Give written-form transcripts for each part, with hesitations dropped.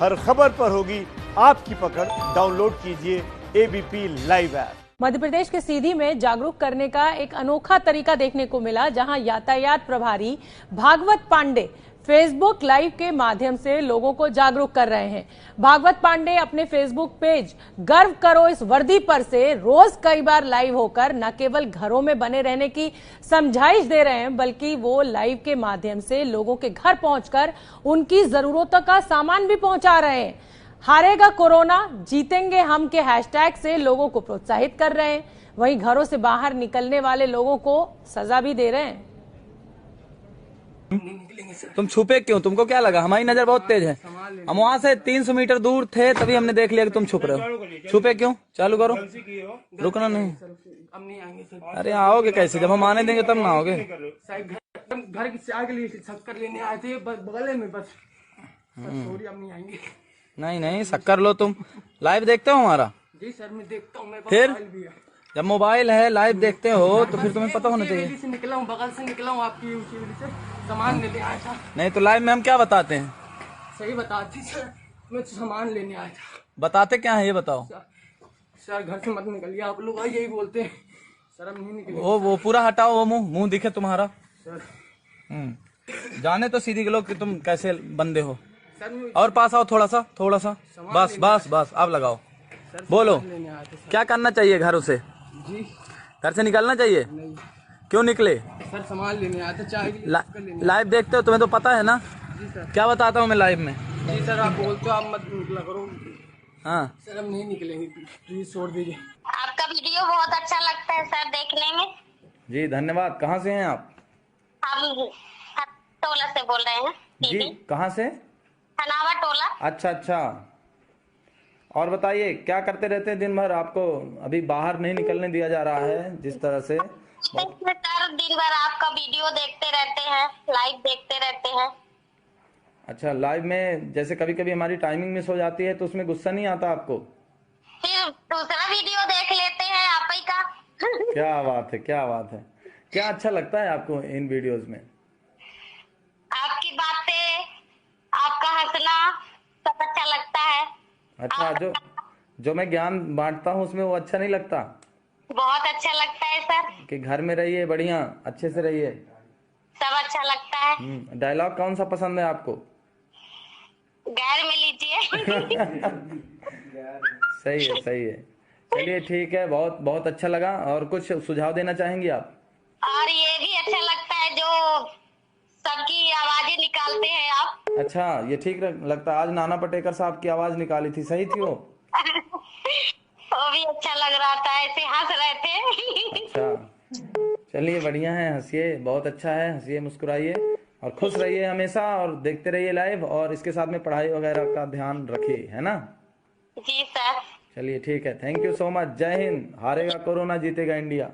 हर खबर पर होगी आपकी पकड़। डाउनलोड कीजिए ABP live app. Madhya Pradesh के सीधी में जागरूक करने का एक अनोखा तरीका देखने को मिला, जहां यातायात प्रभारी भागवत पांडे फेसबुक लाइव के माध्यम से लोगों को जागरूक कर रहे हैं। भागवत पांडे अपने फेसबुक पेज गर्व करो इस वर्दी पर से रोज कई बार लाइव होकर न केवल घरों में बने रहने की समझाइश दे रहे हैं, बल्कि वो लाइव के माध्यम से लोगों के घर पहुंचकर उनकी जरूरतों का सामान भी पहुंचा रहे हैं। हारेगा कोरोना, जीतेंगे हम के हैशटैग से लोगों को प्रोत्साहित कर रहे हैं। वहीं घरों से बाहर निकलने वाले लोगों को सजा भी दे रहे हैं। तुम छुपे क्यों? तुमको क्या लगा हमारी नजर बहुत तेज है? हम वहाँ से 300 मीटर दूर थे, तभी हमने देख लिया कि तुम छुप रहे हो। छुपे क्यों? चालू करो, रुकना नहीं। अब नहीं आएंगे सर। अरे आओगे कैसे? जब हम आने देंगे तब ना आओगे। घर की आगे लिए शक्कर लेने आए थे बगल में, बस सॉरी अब नहीं आएंगे। नहीं शक्कर लो। तुम लाइव देखते हो हमारा? जी सर मैं देखता हूँ। फिर जब मोबाइल है लाइव देखते हो तो फिर तुम्हें पता होना चाहिए। से निकला हूँ, बगल से निकला हूँ, आपकी उसी वजह से सामान लेने आया था। नहीं तो लाइव में हम क्या बताते हैं? सही बताती सर, मैं सामान लेने आया था। बताते क्या है ये बताओ। सर घर से मत निकलिए, आप लोग यही बोलते हैं सर। हम नहीं निकले। वो पूरा हटाओ, वो मुंह दिखे तुम्हारा सर। जाने तो सीधी लोग कि तुम कैसे बंदे हो। सर और पास आओ थोड़ा सा बस अब लगाओ। बोलो क्या करना चाहिए घरों से? जी घर से निकलना चाहिए? नहीं क्यों निकले? सर सामान लेने आया था, चाय लाइव देखते हो, तुम्हें तो पता है ना। जी सर। क्या बताता हूँ मैं लाइव में? जी सर आप बोलते हो, आप मत निकला करो। हाँ सर हम नहीं निकलेंगे, प्लीज छोड़ दीजिए। आपका वीडियो बहुत अच्छा लगता है सर देखने में। जी धन्यवाद। कहाँ से हैं आप? हम टोला से बोल रहे हैं। जी कहाँ से? हनावा टोला। अच्छा। और बताइए क्या करते रहते हैं दिन भर? आपको अभी बाहर नहीं निकलने दिया जा रहा है जिस तरह से। सर दिन भर आपका वीडियो देखते रहते हैं, लाइव देखते रहते हैं। अच्छा, लाइव में जैसे कभी कभी हमारी टाइमिंग मिस हो जाती है तो उसमें गुस्सा नहीं आता आपको? फिर दूसरा वीडियो देख लेते हैं आप ही का। क्या बात है। क्या अच्छा लगता है आपको इन वीडियोस में? आपकी बातें, आपका हंसना सब अच्छा लगता है। अच्छा, जो मैं ज्ञान बांटता हूँ उसमें वो अच्छा नहीं लगता? बहुत अच्छा लगता है सर। कि घर में रहिए, बढ़िया अच्छे से रहिए, सब अच्छा लगता है। डायलॉग कौन सा पसंद है आपको? घर में लीजिए। सही है। चलिए ठीक है, बहुत अच्छा लगा। और कुछ सुझाव देना चाहेंगी आप? और ये भी अच्छा लगता है जो सबकी आवाजें निकालते हैं आप। अच्छा, ये ठीक लगता है। आज नाना पाटेकर साहब की आवाज निकाली थी, सही थी वो? वो भी अच्छा लग रहा था, ऐसे हंस रहे थे। अच्छा चलिए बढ़िया है, हंसिए, बहुत अच्छा है। हंसिए, मुस्कुराइए और खुश रहिए हमेशा, और देखते रहिए लाइव, और इसके साथ में पढ़ाई वगैरह का ध्यान रखिए, है ना? जी सर। चलिए ठीक है, थैंक यू सो मच। जय हिंद। हारेगा कोरोना, जीतेगा इंडिया।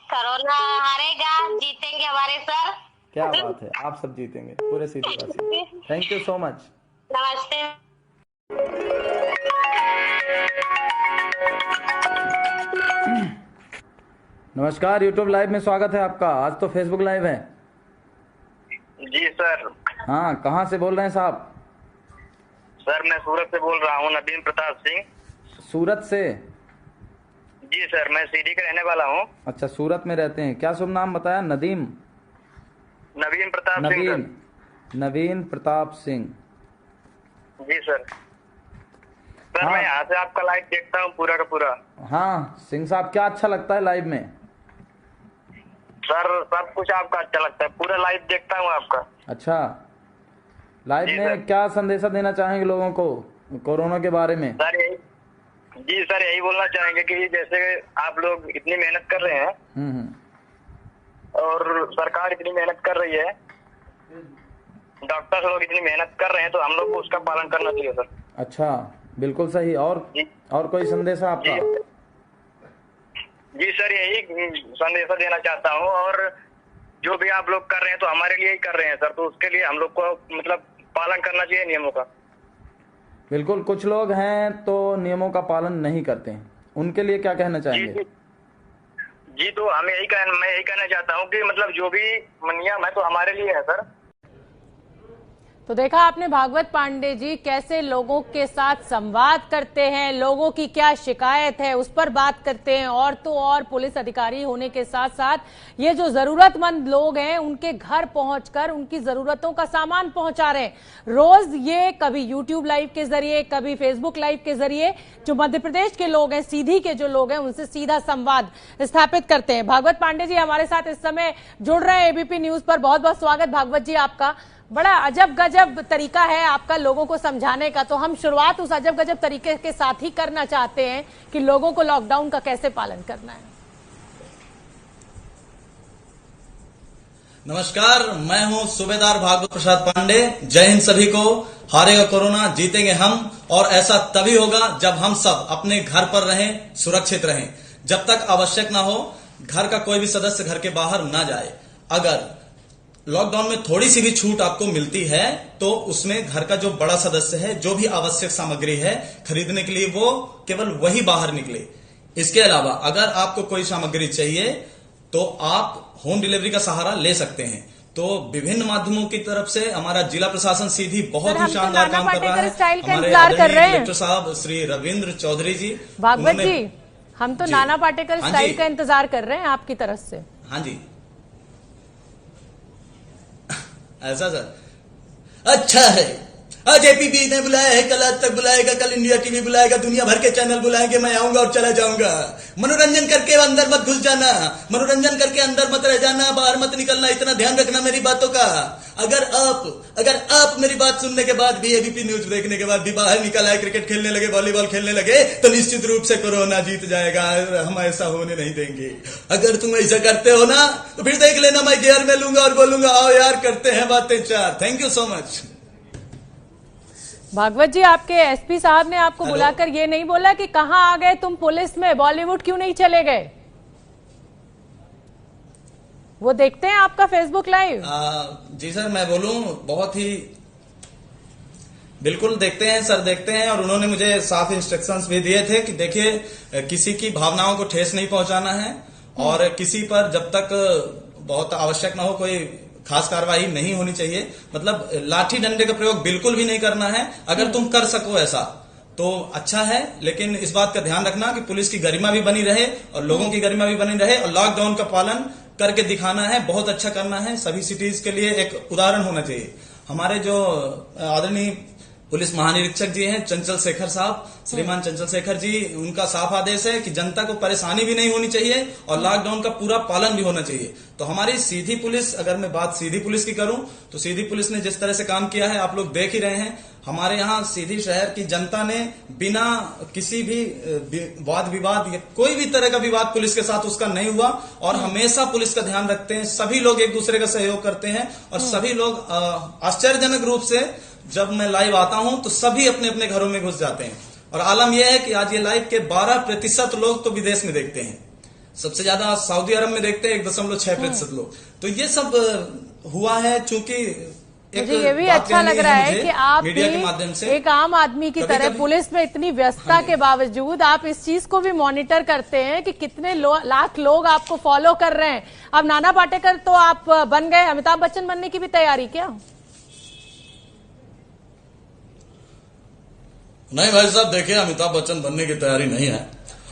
कोरोना हारेगा, जीतेंगे हमारे सर। क्या बात है, आप सब जीतेंगे, पूरे सीधी। Thank you so much. नमस्ते। नमस्कार, यूट्यूब लाइव में स्वागत है आपका। आज तो फेसबुक लाइव है। जी सर। हाँ, कहाँ से बोल रहे हैं साहब? सर मैं सूरत से बोल रहा हूँ, नवीन प्रताप सिंह। सूरत से? जी सर, मैं सीधी का रहने वाला हूँ। अच्छा, सूरत में रहते हैं। क्या शुभ नाम बताया? नवीन प्रताप सिंह। जी सर। सर हाँ। मैं यहाँ से आपका लाइव देखता हूँ पूरा का पूरा। हाँ सिंह साहब, क्या अच्छा लगता है लाइव में? सर सब कुछ आपका अच्छा लगता है, पूरा लाइव देखता हूँ आपका। अच्छा, लाइव जी में सर। क्या संदेशा देना चाहेंगे लोगों को कोरोना के बारे में? सर यही बोलना चाहेंगे कि जैसे आप लोग इतनी मेहनत कर रहे हैं और सरकार इतनी मेहनत कर रही है, डॉक्टर लोग इतनी मेहनत कर रहे हैं, तो हम लोग को उसका पालन करना चाहिए सर। अच्छा, बिल्कुल सही। और कोई संदेशा आपका? जी सर, यही संदेशा देना चाहता हूँ। और जो भी आप लोग कर रहे हैं तो हमारे लिए ही कर रहे हैं सर, तो उसके लिए हम लोग को मतलब पालन करना चाहिए नियमों का। बिल्कुल, कुछ लोग हैं तो नियमों का पालन नहीं करते हैं, उनके लिए क्या कहना चाहेंगे? जी तो मैं यही कहना चाहता हूँ कि मतलब जो भी नियम है तो हमारे लिए है सर। तो देखा आपने भागवत पांडे जी कैसे लोगों के साथ संवाद करते हैं, लोगों की क्या शिकायत है उस पर बात करते हैं, और तो और पुलिस अधिकारी होने के साथ साथ ये जो जरूरतमंद लोग हैं उनके घर पहुंचकर उनकी जरूरतों का सामान पहुंचा रहे हैं। रोज ये कभी यूट्यूब लाइव के जरिए, कभी फेसबुक लाइव के जरिए जो मध्य प्रदेश के लोग हैं, सीधी के जो लोग हैं, उनसे सीधा संवाद स्थापित करते हैं। भागवत पांडे जी हमारे साथ इस समय जुड़ रहे हैं एबीपी न्यूज पर। बहुत बहुत स्वागत भागवत जी आपका। बड़ा अजब गजब तरीका है आपका लोगों को समझाने का, तो हम शुरुआत उस अजब गजब तरीके के साथ ही करना चाहते हैं कि लोगों को लॉकडाउन का कैसे पालन करना है। नमस्कार, मैं हूं सूबेदार भागवत प्रसाद पांडे। जय हिंद सभी को। हारेगा कोरोना, जीतेंगे हम, और ऐसा तभी होगा जब हम सब अपने घर पर रहें, सुरक्षित रहें। जब तक आवश्यक ना हो घर का कोई भी सदस्य घर के बाहर ना जाए। अगर लॉकडाउन में थोड़ी सी भी छूट आपको मिलती है तो उसमें घर का जो बड़ा सदस्य है, जो भी आवश्यक सामग्री है खरीदने के लिए, वो केवल वही बाहर निकले। इसके अलावा अगर आपको कोई सामग्री चाहिए तो आप होम डिलीवरी का सहारा ले सकते हैं। तो विभिन्न माध्यमों की तरफ से हमारा जिला प्रशासन सीधी बहुत ही शानदार काम कर रहा है। हमारे आदरणीय कलेक्टर साहब श्री रविंद्र चौधरी जी। भागवत जी, हम तो नाना पाटेकर स्टाइल का इंतजार कर रहे हैं आपकी तरफ से। हाँ जी, ऐसा सर अच्छा है। आज एपीबी ने बुलाया है, कल आज तक बुलाएगा, कल इंडिया टीवी बुलाएगा, दुनिया भर के चैनल बुलाएंगे। मैं आऊंगा और चला जाऊंगा। मनोरंजन करके अंदर मत घुस जाना, मनोरंजन करके अंदर मत रह जाना, बाहर मत निकलना। इतना ध्यान रखना मेरी बातों का। अगर आप मेरी बात सुनने के बाद भी, एबीपी न्यूज देखने के बाद भी बाहर निकल आए, क्रिकेट खेलने लगे, वॉलीबॉल खेलने लगे, तो निश्चित रूप से कोरोना जीत जाएगा। हम ऐसा होने नहीं देंगे। अगर तुम ऐसा करते हो ना तो फिर देख लेना, मैं गियर में लूंगा और बोलूंगा आओ यार करते हैं बातें चार। Thank you so much. Bhagwat ji, आपके एसपी साहब ने आपको बुलाकर ये नहीं बोला कि कहां आ गए तुम पुलिस में, बॉलीवुड क्यों नहीं चले गए? वो देखते हैं आपका फेसबुक लाइव? जी सर, मैं बोलूं बहुत ही बिल्कुल देखते हैं सर, देखते हैं। और उन्होंने मुझे साफ इंस्ट्रक्शंस भी दिए थे कि देखिए किसी की भावनाओं को ठेस नहीं पहुंचाना है, और किसी पर जब तक बहुत आवश्यक ना हो कोई खास कार्रवाई नहीं होनी चाहिए। मतलब लाठी डंडे का प्रयोग बिल्कुल भी नहीं करना है। अगर तुम कर सको ऐसा तो अच्छा है, लेकिन इस बात का ध्यान रखना कि पुलिस की गरिमा भी बनी रहे और लोगों की गरिमा भी बनी रहे, और लॉकडाउन का पालन करके दिखाना है, बहुत अच्छा करना है। सभी सिटीज के लिए एक उदाहरण होना चाहिए। हमारे जो आदरणीय पुलिस महानिरीक्षक जी हैं चंचल शेखर साहब, श्रीमान चंचल शेखर जी, उनका साफ आदेश है कि जनता को परेशानी भी नहीं होनी चाहिए और लॉकडाउन का पूरा पालन भी होना चाहिए। तो हमारी सीधी पुलिस, अगर मैं बात सीधी पुलिस की करूं तो सीधी पुलिस ने जिस तरह से काम किया है आप लोग देख ही रहे हैं। हमारे यहाँ सीधी शहर की जनता ने बिना किसी भी वाद विवाद, कोई भी तरह का विवाद पुलिस के साथ उसका नहीं हुआ, और हमेशा पुलिस का ध्यान रखते हैं। सभी लोग एक दूसरे का सहयोग करते हैं, और सभी लोग आश्चर्यजनक रूप से जब मैं लाइव आता हूं तो सभी अपने अपने घरों में घुस जाते हैं। और आलम यह है कि आज ये लाइव के 12% लोग तो विदेश में देखते हैं, सबसे ज्यादा सऊदी अरब में देखते हैं 1.6% लोग। तो ये सब हुआ है चूंकि मुझे ये भी अच्छा लग रहा है कि आप मीडिया के माध्यम से एक आम आदमी की तरह पुलिस में इतनी व्यस्तता के बावजूद आप इस चीज को भी मॉनिटर करते हैं कि कितने लाख लोग आपको फॉलो कर रहे हैं। अब नाना पाटेकर तो आप बन गए, अमिताभ बच्चन बनने की भी तैयारी क्या? नहीं भाई साहब, देखिए अमिताभ बच्चन बनने की तैयारी नहीं है।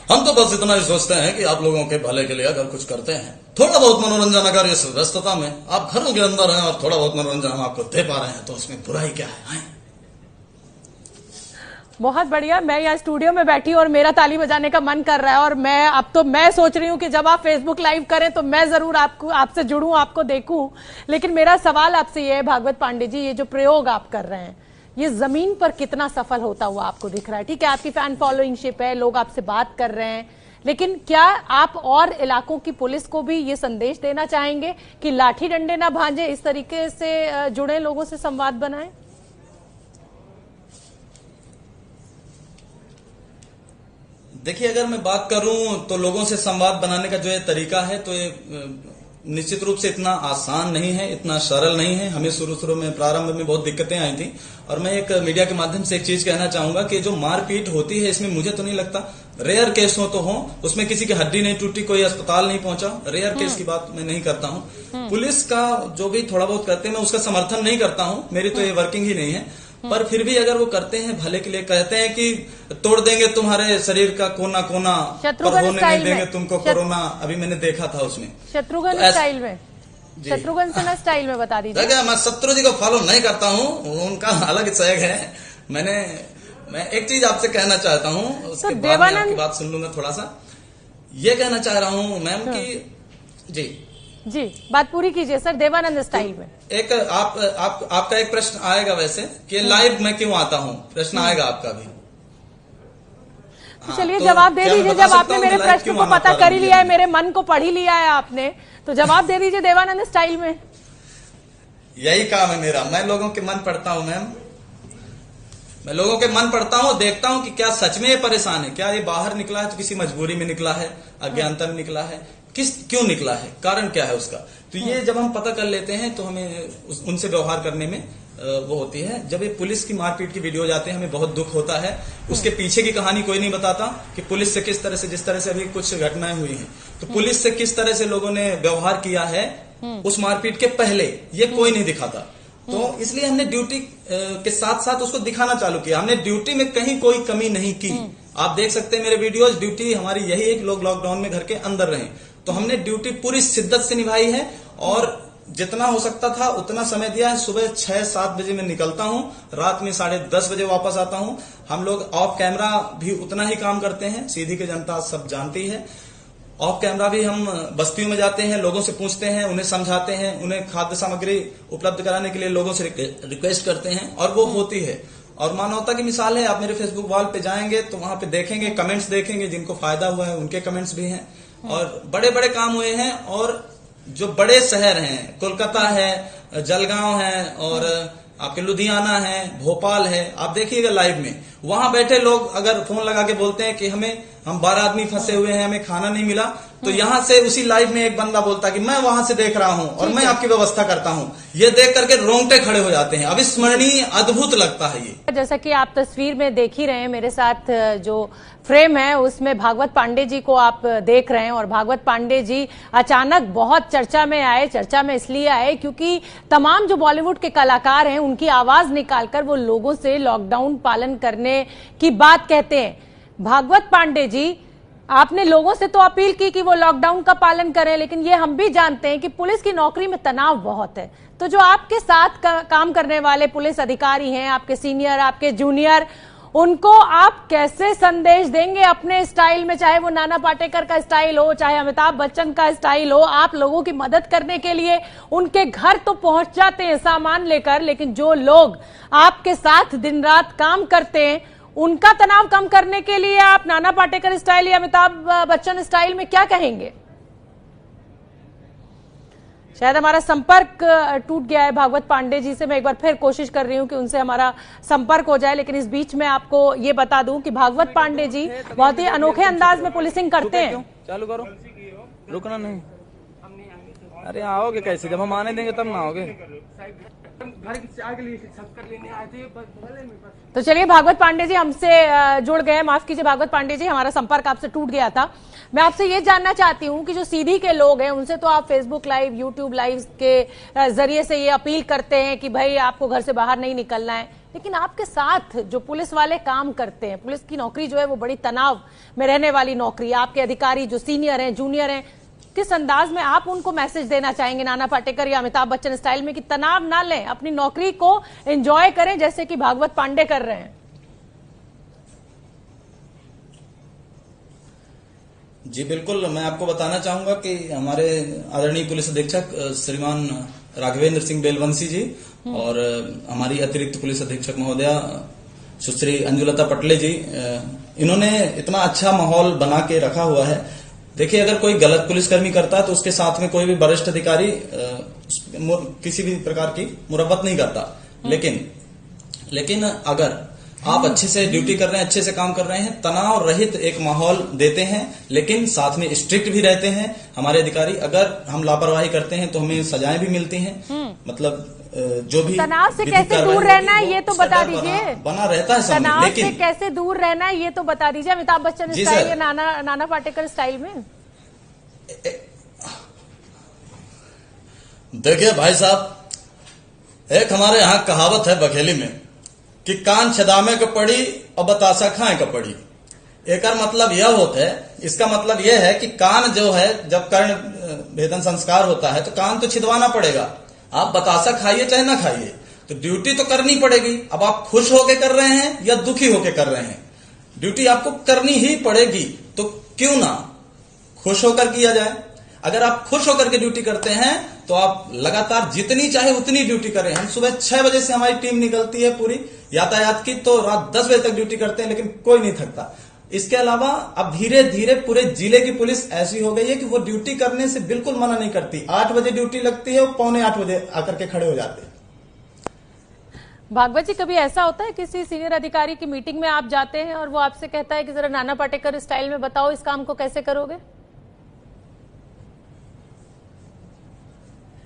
हम तो बस इतना ही सोचते हैं कि आप लोगों के भले के लिए अगर कुछ करते हैं, थोड़ा बहुत मनोरंजन, अगर इस व्यस्तता में आप घरों के अंदर हैं और थोड़ा बहुत मनोरंजन हम आपको दे पा रहे हैं तो उसमें बुराई क्या है? बहुत बढ़िया। मैं यहाँ स्टूडियो में बैठी और मेरा ताली बजाने का मन कर रहा है, और मैं सोच रही हूँ कि जब आप फेसबुक लाइव करें तो मैं जरूर आपसे जुड़ूं, आपको देखूं। लेकिन मेरा सवाल आपसे ये है भागवत पांडे जी, ये जो प्रयोग आप कर रहे हैं ये जमीन पर कितना सफल होता हुआ आपको दिख रहा है? ठीक है, आपकी फैन फॉलोइंगशिप है, लोग आपसे बात कर रहे हैं, लेकिन क्या आप और इलाकों की पुलिस को भी ये संदेश देना चाहेंगे कि लाठी डंडे ना भांजे, इस तरीके से जुड़े लोगों से संवाद बनाएं? देखिए, अगर मैं बात करूं तो लोगों से संवाद बनाने का जो ये तरीका है, तो ये निश्चित रूप से इतना आसान नहीं है, इतना सरल नहीं है। हमें शुरू में प्रारंभ में बहुत दिक्कतें आई थी। और मैं एक मीडिया के माध्यम से एक चीज कहना चाहूंगा कि जो मारपीट होती है इसमें मुझे तो नहीं लगता, रेयर केस हो तो हो, उसमें किसी की हड्डी नहीं टूटी, कोई अस्पताल नहीं पहुंचा, रेयर केस की बात मैं नहीं करता हूं। पुलिस का जो भी थोड़ा बहुत करते हैं मैं उसका समर्थन नहीं करता हूं, मेरी तो ये वर्किंग ही नहीं है। पर फिर भी अगर वो करते हैं भले के लिए, कहते हैं कि तोड़ देंगे तुम्हारे शरीर का कोना कोना, पर होने नहीं देंगे तुमको कोरोना। अभी मैंने देखा था उसमें शत्रुघ्न स्टाइल में, शत्रुघ्न सिन्हा स्टाइल में बता दीजिए। मैं शत्रु जी को फॉलो नहीं करता हूँ, उनका अलग सैग है। मैं एक चीज आपसे कहना चाहता हूँ, उसके बाद मैं आपकी बात सुन लूंगा। थोड़ा सा ये कहना चाह रहा हूँ मैम कि जी बात पूरी कीजिए सर। देवानंद स्टाइल में एक आपका एक प्रश्न आएगा वैसे कि लाइव में क्यों आता हूँ, प्रश्न आएगा आपका भी। तो चलिए जवाब दे दीजिए। जब आपने मेरे प्रश्न को पता कर ही लिया है, मेरे मन को पढ़ ही लिया है आपने, तो जवाब दे दीजिए देवानंद स्टाइल में। यही काम है मेरा, मैं लोगों के मन पढ़ता हूँ मैम, मैं लोगों के मन पढ़ता हूँ, देखता हूँ कि क्या सच में ये परेशान है, क्या ये बाहर निकला है तो किसी मजबूरी में निकला है, अज्ञानता में निकला है, क्यों निकला है, कारण क्या है उसका। तो ये जब हम पता कर लेते हैं तो हमें उनसे व्यवहार करने में वो होती है। जब ये पुलिस की मारपीट की वीडियो जाते हैं हमें बहुत दुख होता है। उसके पीछे की कहानी कोई नहीं बताता कि पुलिस से किस तरह से, जिस तरह से अभी कुछ घटनाएं हुई हैं, तो पुलिस से किस तरह से लोगों ने व्यवहार किया है उस मारपीट के पहले, ये कोई नहीं दिखाता। तो इसलिए हमने ड्यूटी के साथ साथ उसको दिखाना चालू किया। हमने ड्यूटी में कहीं कोई कमी नहीं की। आप देख सकते हैं मेरे वीडियोज, ड्यूटी हमारी यही है कि लोग लॉकडाउन में घर के अंदर रहें, तो हमने ड्यूटी पूरी शिद्दत से निभाई है और जितना हो सकता था उतना समय दिया है। सुबह 6-7 बजे मैं निकलता हूं, रात में 10:30 बजे वापस आता हूं। हम लोग ऑफ कैमरा भी उतना ही काम करते हैं, सीधी की जनता सब जानती है। ऑफ कैमरा भी हम बस्तियों में जाते हैं, लोगों से पूछते हैं, उन्हें समझाते हैं, उन्हें खाद्य सामग्री उपलब्ध कराने के लिए लोगों से रिक्वेस्ट करते हैं और वो होती है। और मानवता की मिसाल है, आप मेरे फेसबुक वॉल पे जाएंगे तो वहां पे देखेंगे, कमेंट्स देखेंगे, जिनको फायदा हुआ है उनके कमेंट्स भी हैं। और बड़े बड़े काम हुए हैं। और जो बड़े शहर हैं, कोलकाता है, जलगांव है, और आपके लुधियाना है, भोपाल है, आप देखिएगा लाइव में, वहां बैठे लोग अगर फोन लगा के बोलते हैं कि हम 12 आदमी फंसे हुए हैं, हमें खाना नहीं मिला, तो यहां से उसी लाइव में एक बंदा बोलता है कि मैं वहां से देख रहा हूं और मैं आपकी व्यवस्था करता हूं। ये देख करके रोंगटे खड़े हो जाते हैं। अविस्मरणीय, अद्भुत लगता है ये। जैसा कि आप तस्वीर में देख ही रहे हैं, मेरे साथ जो फ्रेम है उसमें भागवत पांडे जी को आप देख रहे हैं। और भागवत पांडे जी अचानक बहुत चर्चा में आए। चर्चा में इसलिए आए क्योंकि तमाम जो बॉलीवुड के कलाकार हैं उनकी आवाज निकालकर वो लोगों से लॉकडाउन पालन करने की बात कहते हैं। भागवत पांडे जी, आपने लोगों से तो अपील की कि वो लॉकडाउन का पालन करें, लेकिन ये हम भी जानते हैं कि पुलिस की नौकरी में तनाव बहुत है। तो जो आपके साथ काम करने वाले पुलिस अधिकारी हैं, आपके सीनियर, आपके जूनियर, उनको आप कैसे संदेश देंगे अपने स्टाइल में, चाहे वो नाना पाटेकर का स्टाइल हो, चाहे अमिताभ बच्चन का स्टाइल हो, आप लोगों की मदद करने के लिए उनके घर तो पहुंच जाते हैं सामान लेकर, लेकिन जो लोग आपके साथ दिन रात काम करते हैं उनका तनाव कम करने के लिए आप नाना पाटेकर स्टाइल या अमिताभ बच्चन स्टाइल में क्या कहेंगे? शायद हमारा संपर्क टूट गया है भागवत पांडे जी से। मैं एक बार फिर कोशिश कर रही हूं कि उनसे हमारा संपर्क हो जाए, लेकिन इस बीच में आपको ये बता दूं कि भागवत पांडे जी बहुत ही अनोखे अंदाज में पुलिसिंग करते हैं। चालू करो, रुकना नहीं। अरे आओगे कैसे, जब हम आने देंगे तब ना आओगे। घर से आगे लिए शक्कर लेने आए थे, बगल में बस। तो चलिए, भागवत पांडे जी हमसे जुड़ गए। माफ कीजिए भागवत पांडे जी, हमारा संपर्क आपसे टूट गया था। मैं आपसे ये जानना चाहती हूँ कि जो सीधी के लोग हैं उनसे तो आप फेसबुक लाइव, यूट्यूब लाइव के जरिए से ये अपील करते हैं कि भाई आपको घर से बाहर नहीं निकलना है, लेकिन आपके साथ जो पुलिस वाले काम करते हैं, पुलिस की नौकरी जो है वो बड़ी तनाव में रहने वाली नौकरी। आपके अधिकारी जो सीनियर हैं, जूनियर हैं, किस अंदाज में आप उनको मैसेज देना चाहेंगे नाना पाटेकर या अमिताभ बच्चन स्टाइल में कि तनाव ना लें, अपनी नौकरी को एंजॉय करें जैसे कि भागवत पांडे कर रहे हैं? जी बिल्कुल, मैं आपको बताना चाहूंगा कि हमारे आदरणीय पुलिस अधीक्षक श्रीमान राघवेंद्र सिंह बेलवंशी जी और हमारी अतिरिक्त पुलिस अधीक्षक महोदया सुश्री अंजुलता पटले जी, इन्होंने इतना अच्छा माहौल बना के रखा हुआ है। देखिए, अगर कोई गलत पुलिसकर्मी करता है तो उसके साथ में कोई भी वरिष्ठ अधिकारी किसी भी प्रकार की मुरब्बत नहीं करता, लेकिन अगर आप अच्छे से ड्यूटी कर रहे हैं, अच्छे से काम कर रहे हैं, तनाव रहित एक माहौल देते हैं, लेकिन साथ में स्ट्रिक्ट भी रहते हैं हमारे अधिकारी। अगर हम लापरवाही करते हैं तो हमें सजाएं भी मिलती हैं। मतलब जो भी तनाव से कैसे दूर रहना है ये तो बता दीजिए। बना रहता है सामने, तनाव लेकिन से कैसे दूर रहना है ये तो बता दीजिए। अमिताभ बच्चन स्टाइल या नाना पाटेकर स्टाइल में? देखिए भाई साहब, एक हमारे यहाँ कहावत है बघेली में कि कान छदामे का पड़ी और बतासा खाए का पड़ी। एक मतलब यह होता है, इसका मतलब यह है कि कान जो है, जब कर्ण भेदन संस्कार होता है तो कान तो छिदवाना पड़ेगा। आप बतासा खाइए चाहे ना खाइए, तो ड्यूटी तो करनी पड़ेगी। अब आप खुश होके कर रहे हैं या दुखी होके कर रहे हैं, ड्यूटी आपको करनी ही पड़ेगी। तो क्यों ना खुश होकर किया जाए। अगर आप खुश होकर के ड्यूटी करते हैं तो आप लगातार जितनी चाहे उतनी ड्यूटी करें। हम सुबह 6 बजे से हमारी टीम निकलती है पूरी यातायात की, तो रात 10 बजे तक ड्यूटी करते हैं, लेकिन कोई नहीं थकता। इसके अलावा अब धीरे धीरे पूरे जिले की पुलिस ऐसी हो गई है कि वो ड्यूटी करने से बिल्कुल मना नहीं करती। 8 बजे ड्यूटी लगती है, वो 7:45 बजे आकर के खड़े हो जाते हैं। भागवत जी, कभी ऐसा होता है किसी सीनियर अधिकारी की मीटिंग में आप जाते हैं और वो आपसे कहता है कि जरा नाना पाटेकर स्टाइल में बताओ इस काम को कैसे करोगे?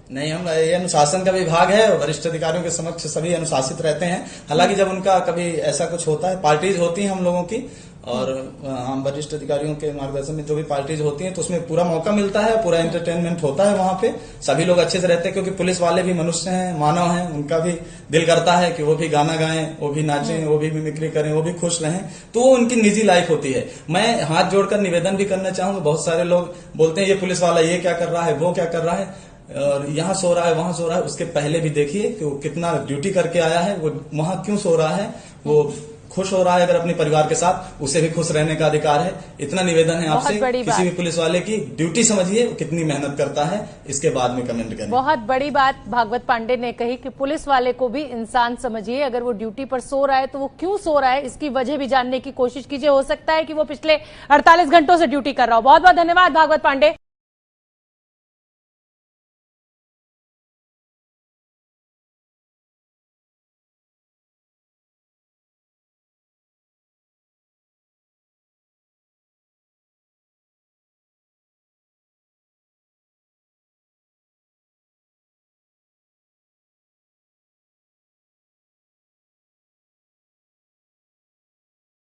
नहीं, हम ये अनुशासन का विभाग है, वरिष्ठ अधिकारियों के समक्ष सभी अनुशासित रहते हैं। हालांकि जब उनका कभी ऐसा कुछ होता है, पार्टीज होती हैं हम लोगों की, और हम वरिष्ठ अधिकारियों के मार्गदर्शन में जो भी पार्टीज होती हैं तो उसमें पूरा मौका मिलता है, पूरा एंटरटेनमेंट होता है। वहां पे सभी लोग अच्छे से रहते हैं, क्योंकि पुलिस वाले भी मनुष्य हैं, मानव हैं। उनका भी दिल करता है कि वो भी गाना गाएं, वो भी नाचें, वो भी मिमिक्री करें, वो भी खुश रहें। तो वो उनकी निजी लाइफ होती है। मैं हाथ जोड़कर निवेदन भी करना चाहूंगा। बहुत सारे लोग बोलते हैं ये पुलिस वाला ये क्या कर रहा है, वो क्या कर रहा है, और यहाँ सो रहा है, वहां सो रहा है। उसके पहले भी देखिए कि वो कितना ड्यूटी करके आया है, वो वहां क्यों सो रहा है, वो खुश हो रहा है। अगर अपने परिवार के साथ, उसे भी खुश रहने का अधिकार है। इतना निवेदन है आपसे, किसी भी पुलिस वाले की ड्यूटी समझिए कितनी मेहनत करता है, इसके बाद में कमेंट करें। बहुत बड़ी बात भागवत पांडे ने कही कि पुलिस वाले को भी इंसान समझिए। अगर वो ड्यूटी पर सो रहा है तो वो क्यों सो रहा है, इसकी वजह भी जानने की कोशिश कीजिए। हो सकता है कि वो पिछले 48 घंटों से ड्यूटी कर रहा हो। बहुत बहुत धन्यवाद भागवत पांडे।